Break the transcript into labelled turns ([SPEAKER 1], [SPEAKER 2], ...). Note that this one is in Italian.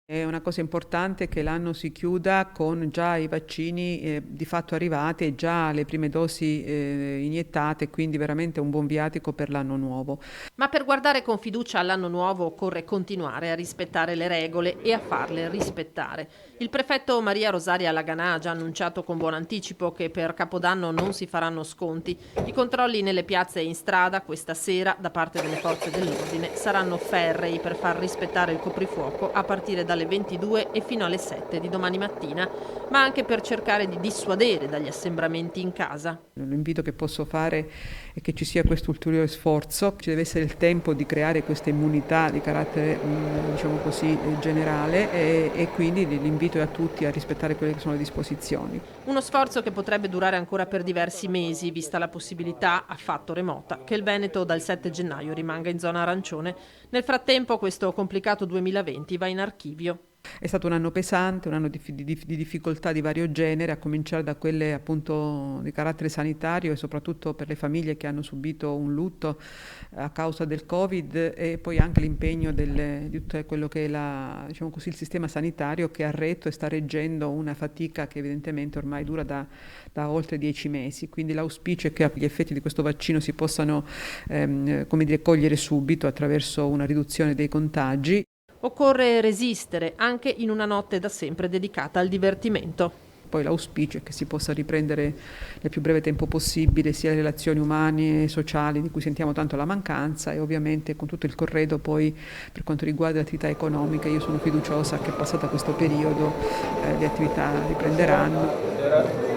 [SPEAKER 1] È una cosa importante che l'anno si chiuda con già i vaccini di fatto arrivati e già le prime dosi iniettate, quindi veramente un buon viatico per l'anno nuovo.
[SPEAKER 2] Ma per guardare con fiducia all'anno nuovo occorre continuare a rispettare le regole e a farle rispettare. Il prefetto Maria Rosaria Laganà ha già annunciato con buon anticipo che per Capodanno non si faranno sconti. I controlli nelle piazze e in strada questa sera da parte delle forze dell'ordine saranno ferrei per far rispettare il coprifuoco a partire dalle 22 e fino alle 7 di domani mattina, ma anche per cercare di dissuadere dagli assembramenti in casa.
[SPEAKER 1] L'invito che posso fare è che ci sia questo ulteriore sforzo, ci deve essere il tempo di creare questa immunità di carattere diciamo così generale e quindi l'invito è a tutti a rispettare quelle che sono le disposizioni.
[SPEAKER 2] Uno sforzo che potrebbe durare ancora per diversi mesi, vista la possibilità, affatto remota, che il Veneto dal 7 gennaio rimanga in zona arancione. Nel frattempo questo complicato 2020 va in archivio.
[SPEAKER 1] È stato un anno pesante, un anno di difficoltà di vario genere, a cominciare da quelle appunto di carattere sanitario e soprattutto per le famiglie che hanno subito un lutto a causa del Covid e poi anche l'impegno di tutto quello che è diciamo così, il sistema sanitario che ha retto e sta reggendo una fatica che evidentemente ormai dura da oltre 10 mesi. Quindi l'auspicio è che gli effetti di questo vaccino si possano come dire, cogliere subito attraverso una riduzione dei contagi.
[SPEAKER 2] Occorre resistere anche in una notte da sempre dedicata al divertimento.
[SPEAKER 1] Poi l'auspicio è che si possa riprendere nel più breve tempo possibile sia le relazioni umane e sociali di cui sentiamo tanto la mancanza e ovviamente con tutto il corredo poi per quanto riguarda le attività economiche io sono fiduciosa che passato questo periodo le attività riprenderanno.